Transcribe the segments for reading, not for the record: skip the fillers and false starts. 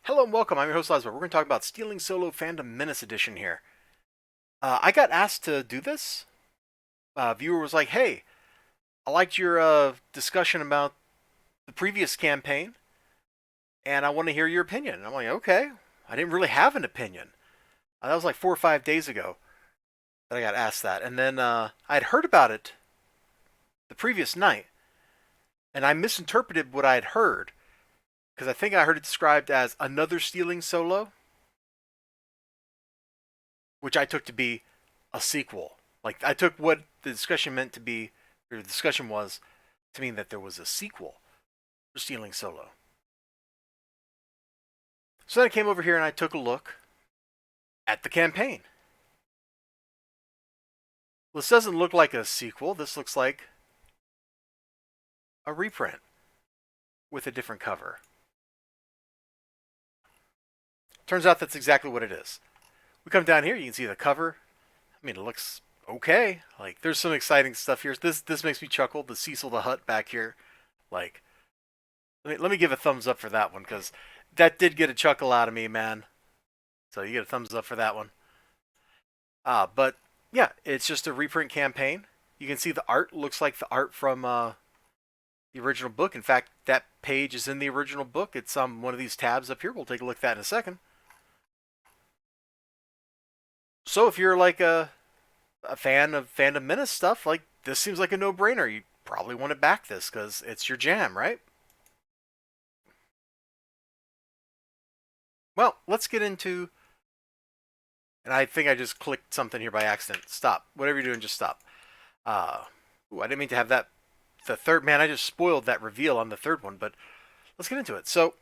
Hello and welcome. I'm your host, Elizibar. We're going to talk about Stealing Solo Fandom Menace Edition here. I got asked to do this. A viewer was like, hey, I liked your discussion about the previous campaign, and I want to hear your opinion. And I'm like, okay. I didn't really have an opinion. That was like 4 or 5 days ago that I got asked that. And then I'd heard about it the previous night, and I misinterpreted what I had heard, because I think I heard it described as another Stealing Solo, which I took to be a sequel. Like I took what the discussion meant to be, or the discussion was, to mean that there was a sequel for Stealing Solo. So then I came over here and I took a look at the campaign. This doesn't look like a sequel. This looks like a reprint with a different cover. Turns out that's exactly what it is. We come down here, you can see the cover. I mean, it looks okay. Like, there's some exciting stuff here. This makes me chuckle. The Cecil the Hutt back here. Like, let me give a thumbs up for that one, because that did get a chuckle out of me, man. So you get a thumbs up for that one. But yeah, it's just a reprint campaign. You can see the art looks like the art from the original book. In fact, that page is in the original book. It's on one of these tabs up here. We'll take a look at that in a second. So if you're like a fan of Fandom Menace stuff, like this seems like a no-brainer. You probably want to back this because it's your jam, right? Well, let's get into. And I think I just clicked something here by accident. Stop. Whatever you're doing, just stop. I didn't mean to have that. The third, man, I just spoiled that reveal on the third one, but let's get into it. So,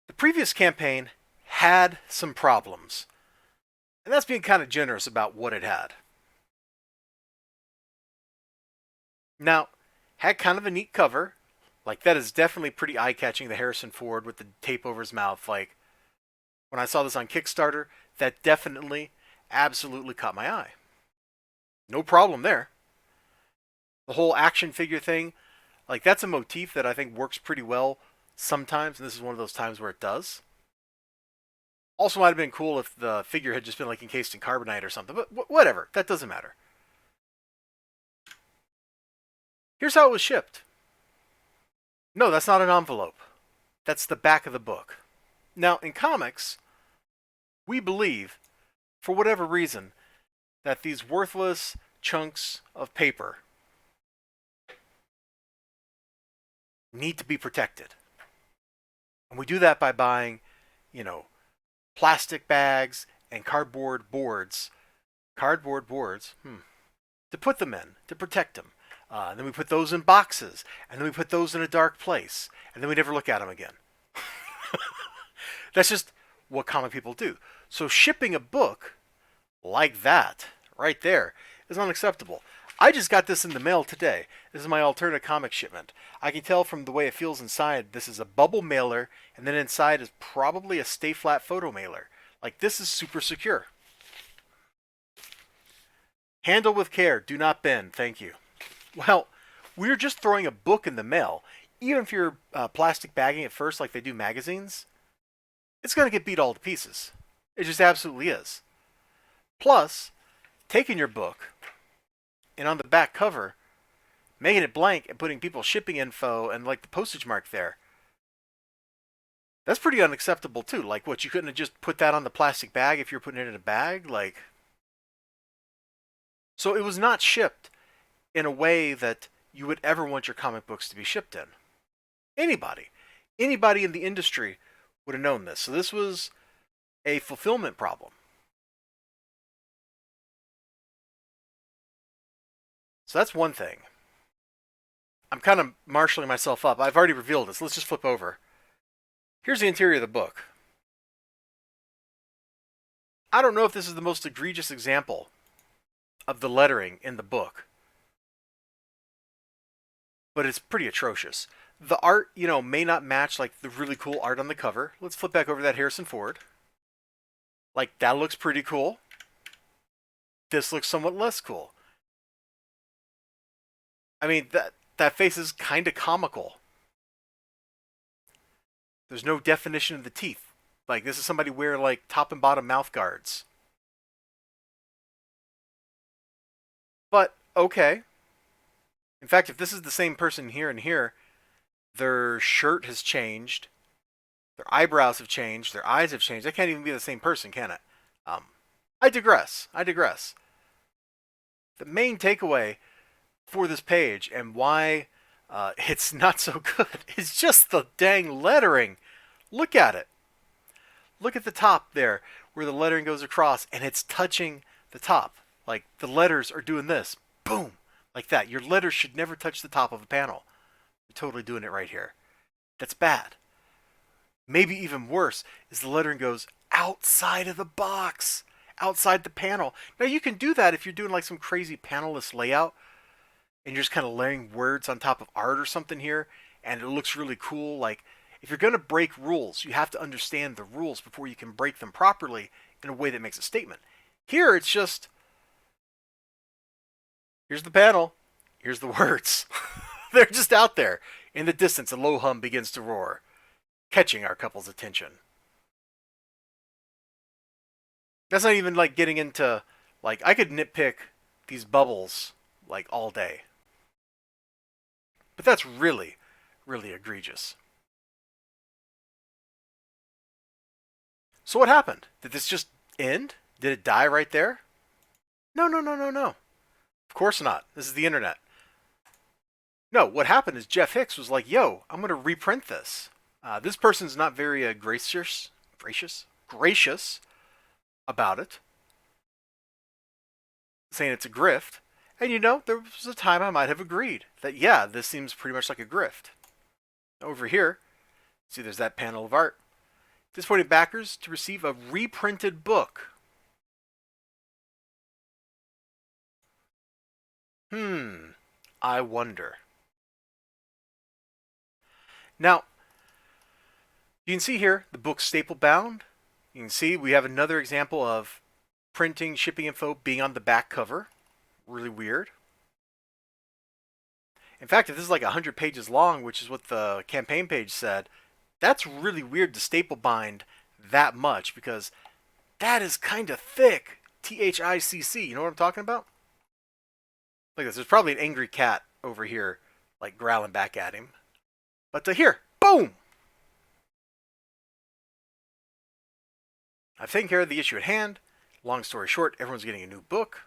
the previous campaign had some problems. And that's being kind of generous about what it had. Now, had kind of a neat cover. Like, that is definitely pretty eye-catching, the Harrison Ford with the tape over his mouth. Like, when I saw this on Kickstarter, that definitely, absolutely caught my eye. No problem there. The whole action figure thing, like, that's a motif that I think works pretty well sometimes, and this is one of those times where it does. Also, might have been cool if the figure had just been like encased in carbonite or something, but whatever. That doesn't matter. Here's how it was shipped. No, that's not an envelope. That's the back of the book. Now, in comics, we believe, for whatever reason, that these worthless chunks of paper need to be protected. And we do that by buying, you know, plastic bags and cardboard boards. Cardboard boards, to put them in, to protect them. Then we put those in boxes, and then we put those in a dark place, and then we never look at them again. That's just what comic people do. So shipping a book like that, right there, is unacceptable. I just got this in the mail today. This is my alternate comic shipment. I can tell from the way it feels inside, this is a bubble mailer, and then inside is probably a stay flat photo mailer. Like, this is super secure. Handle with care. Do not bend. Thank you. Well, we're just throwing a book in the mail. Even if you're plastic bagging it first, like they do magazines, it's going to get beat all to pieces. It just absolutely is. Plus, taking your book and on the back cover, making it blank and putting people's shipping info and like the postage mark there, that's pretty unacceptable too. Like, what, you couldn't have just put that on the plastic bag if you're putting it in a bag? Like, so it was not shipped in a way that you would ever want your comic books to be shipped in. Anybody in the industry would have known this. So this was a fulfillment problem. So that's one thing. I'm kind of marshaling myself up. I've already revealed this. Let's just flip over. Here's the interior of the book. I don't know if this is the most egregious example of the lettering in the book, but it's pretty atrocious. The art, may not match like the really cool art on the cover. Let's flip back over that Harrison Ford. Like, that looks pretty cool. This looks somewhat less cool. I mean, that face is kind of comical. There's no definition of the teeth. Like, this is somebody wearing, like, top and bottom mouth guards. But, okay. In fact, if this is the same person here and here, their shirt has changed, their eyebrows have changed, their eyes have changed. That can't even be the same person, can it? I digress. I digress. The main takeaway for this page and why it's not so good is just the dang lettering. Look at it. Look at the top there where the lettering goes across and it's touching the top. Like the letters are doing this. Boom. Like that. Your letters should never touch the top of a panel. You're totally doing it right here. That's bad. Maybe even worse is the lettering goes outside of the box. Outside the panel. Now you can do that if you're doing like some crazy panelless layout and you're just kind of laying words on top of art or something here and it looks really cool. Like if you're going to break rules, you have to understand the rules before you can break them properly in a way that makes a statement. Here it's just, here's the panel, here's the words. They're just out there. In the distance, a low hum begins to roar, catching our couple's attention. That's not even like getting into, like, I could nitpick these bubbles like all day. But that's really, really egregious. So what happened? Did this just end? Did it die right there? No, no, no, no, no. Of course not. This is the internet. No, what happened is Jeff Hicks was like, yo, I'm going to reprint this. This person's not very gracious about it, saying it's a grift. And you know, there was a time I might have agreed that, yeah, this seems pretty much like a grift. Over here, see there's that panel of art. Disappointed backers to receive a reprinted book. I wonder. Now, you can see here the book's staple bound. You can see we have another example of printing shipping info being on the back cover. Really weird. In fact, if this is like 100 pages long, which is what the campaign page said, that's really weird to staple bind that much because that is kind of thick. THICC, you know what I'm talking about? Look at this. There's probably an angry cat over here, like growling back at him. But here, boom! I've taken care of the issue at hand. Long story short, everyone's getting a new book.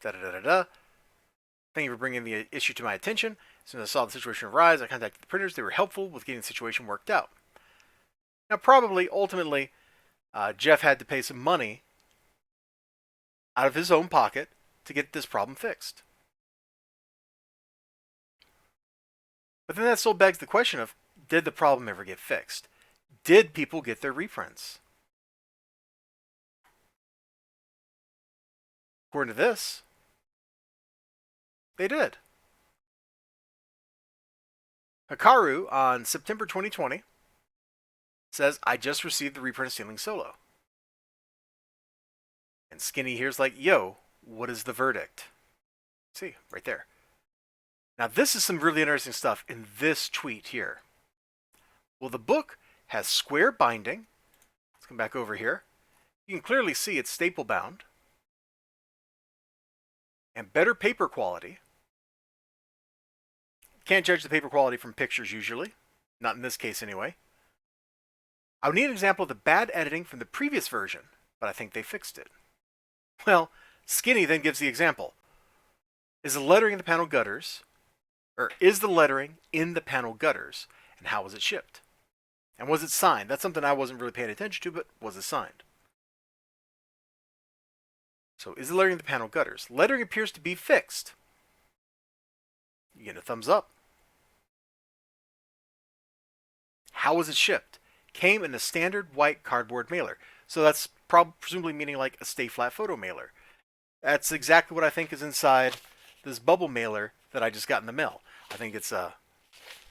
Da-da-da-da-da. Thank you for bringing the issue to my attention. As soon as I saw the situation arise, I contacted the printers. They were helpful with getting the situation worked out. Now, probably, ultimately, Jeff had to pay some money out of his own pocket to get this problem fixed. But then that still begs the question of, did the problem ever get fixed? Did people get their reprints? According to this, they did. Hikaru on September 2020 says, I just received the reprint of Stealing Solo. And Skinny here's like, yo, what is the verdict? See, right there. Now this is some really interesting stuff in this tweet here. Well, the book has square binding. Let's come back over here. You can clearly see it's staple bound. And better paper quality. Can't judge the paper quality from pictures usually. Not in this case anyway. I would need an example of the bad editing from the previous version, but I think they fixed it. Well, Skinny then gives the example. Is the lettering in the panel gutters, or is the lettering in the panel gutters, and how was it shipped? And was it signed? That's something I wasn't really paying attention to, but was it signed? So is the lettering in the panel gutters? Lettering appears to be fixed. You get a thumbs up. How was it shipped? Came in a standard white cardboard mailer. So that's presumably meaning like a stay flat photo mailer. That's exactly what I think is inside this bubble mailer that I just got in the mail. I think it's a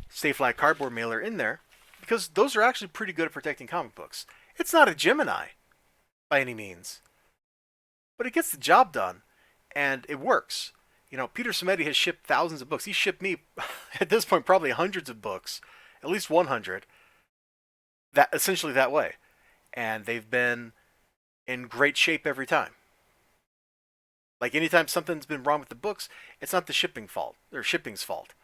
stay flat cardboard mailer in there because those are actually pretty good at protecting comic books. It's not a Gemini by any means, but it gets the job done and it works. You know, Peter Simeti has shipped thousands of books. He shipped me, at this point, probably hundreds of books, at least 100. that essentially that way, and they've been in great shape every time. Like anytime something's been wrong with the books, it's not the shipping fault or shipping's fault.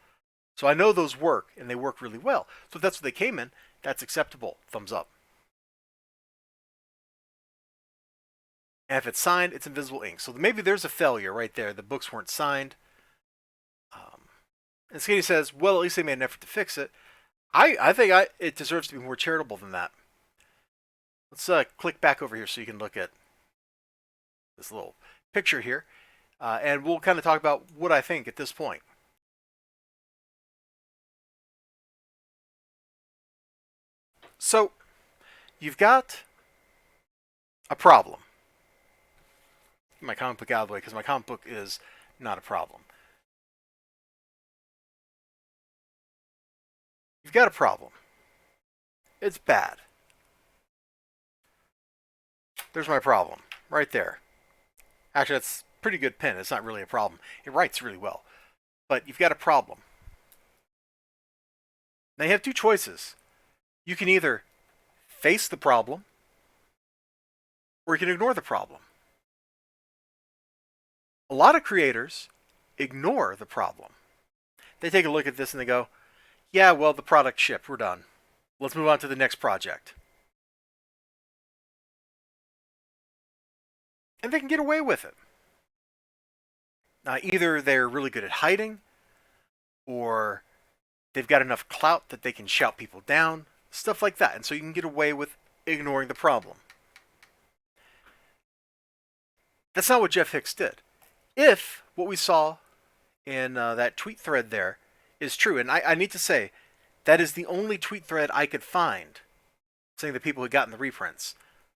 So I know those work and they work really well. So if that's what they came in, that's acceptable. Thumbs up. And if it's signed, it's invisible ink. So maybe there's a failure right there. The books weren't signed. And Skinny says, well, at least they made an effort to fix it. I think it deserves to be more charitable than that. Let's click back over here so you can look at this little picture here. And we'll kind of talk about what I think at this point. So, you've got a problem. Get my comic book out of the way because my comic book is not a problem. You've got a problem. It's bad. There's my problem right there. Actually, that's a pretty good pen. It's not really a problem. It writes really well. But you've got a problem. Now you have two choices. You can either face the problem or you can ignore the problem. A lot of creators ignore the problem. They take a look at this and they go, yeah, well, the product shipped. We're done. Let's move on to the next project. And they can get away with it. Either they're really good at hiding or they've got enough clout that they can shout people down, stuff like that. And so you can get away with ignoring the problem. That's not what Jeff Hicks did. If what we saw in that tweet thread there is true, and I need to say, that is the only tweet thread I could find saying the people had gotten the reprints.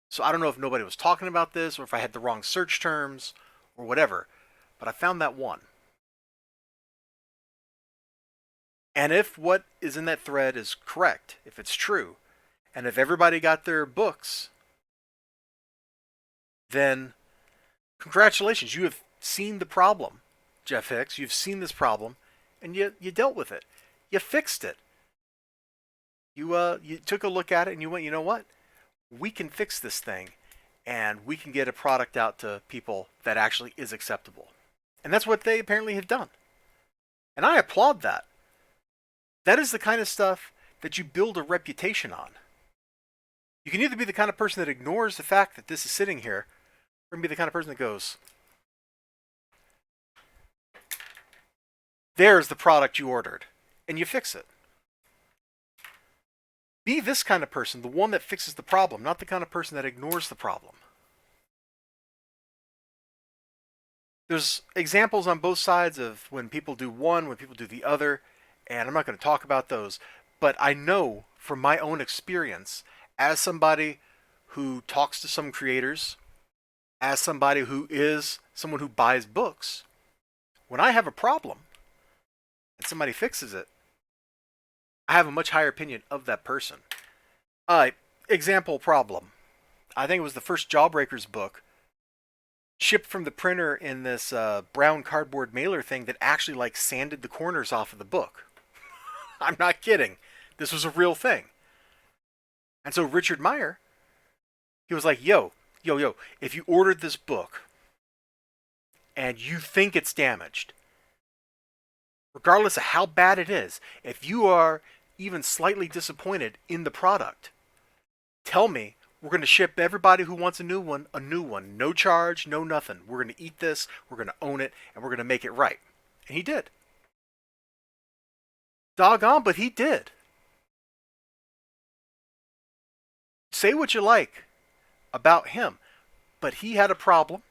So I don't know if nobody was talking about this or if I had the wrong search terms or whatever, but I found that one. And if what is in that thread is correct, if it's true, and if everybody got their books, then congratulations, you have seen the problem, Jeff Hicks. You've seen this problem, and you dealt with it. You fixed it. You took a look at it, and you went, you know what? We can fix this thing, and we can get a product out to people that actually is acceptable. And that's what they apparently have done. And I applaud that. That is the kind of stuff that you build a reputation on. You can either be the kind of person that ignores the fact that this is sitting here, or be the kind of person that goes, there's the product you ordered, and you fix it. Be this kind of person, the one that fixes the problem, not the kind of person that ignores the problem. There's examples on both sides of when people do one, when people do the other, and I'm not going to talk about those, but I know from my own experience, as somebody who talks to some creators, as somebody who is someone who buys books, when I have a problem and somebody fixes it, I have a much higher opinion of that person. Example problem. I think it was the first Jawbreakers book shipped from the printer in this brown cardboard mailer thing that actually like sanded the corners off of the book. I'm not kidding. This was a real thing. And so Richard Meyer, he was like, yo, if you ordered this book and you think it's damaged, regardless of how bad it is, if you are even slightly disappointed in the product, tell me. We're going to ship everybody who wants a new one. No charge, no nothing. We're going to eat this, we're going to own it, and we're going to make it right. And he did. Doggone, but he did. Say what you like about him, but he had a problem,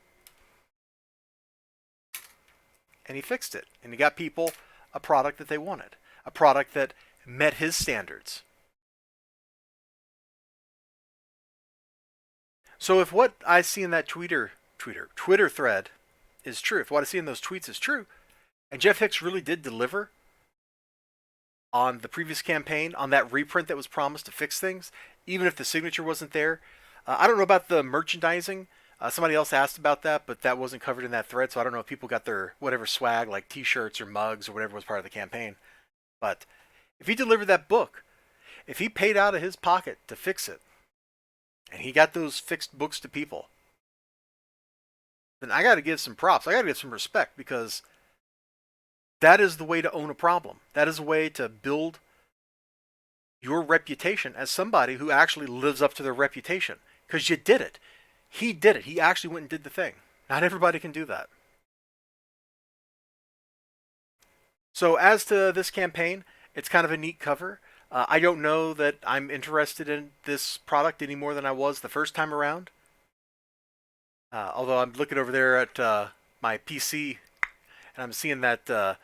and he fixed it. And he got people a product that they wanted. A product that met his standards. So if what I see in that Twitter thread is true, if what I see in those tweets is true, and Jeff Hicks really did deliver on the previous campaign, on that reprint that was promised to fix things, even if the signature wasn't there, I don't know about the merchandising. Somebody else asked about that, but that wasn't covered in that thread, so I don't know if people got their whatever swag, like t-shirts or mugs or whatever was part of the campaign. But if he delivered that book, If he paid out of his pocket to fix it, and he got those fixed books to people, then I got to give some props. I got to give some respect, because that is the way to own a problem. That is a way to build your reputation as somebody who actually lives up to their reputation. Because you did it. He did it. He actually went and did the thing. Not everybody can do that. So as to this campaign, it's kind of a neat cover. I don't know that I'm interested in this product any more than I was the first time around. Although I'm looking over there at my PC, and I'm seeing that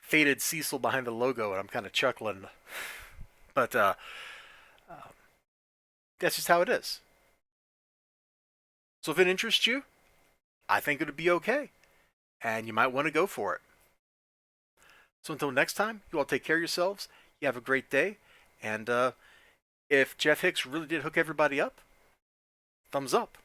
faded Cecil behind the logo, and I'm kind of chuckling. But that's just how it is. So if it interests you, I think it would be okay. And you might want to go for it. So until next time, you all take care of yourselves. You have a great day. And if Jeff Hicks really did hook everybody up, thumbs up.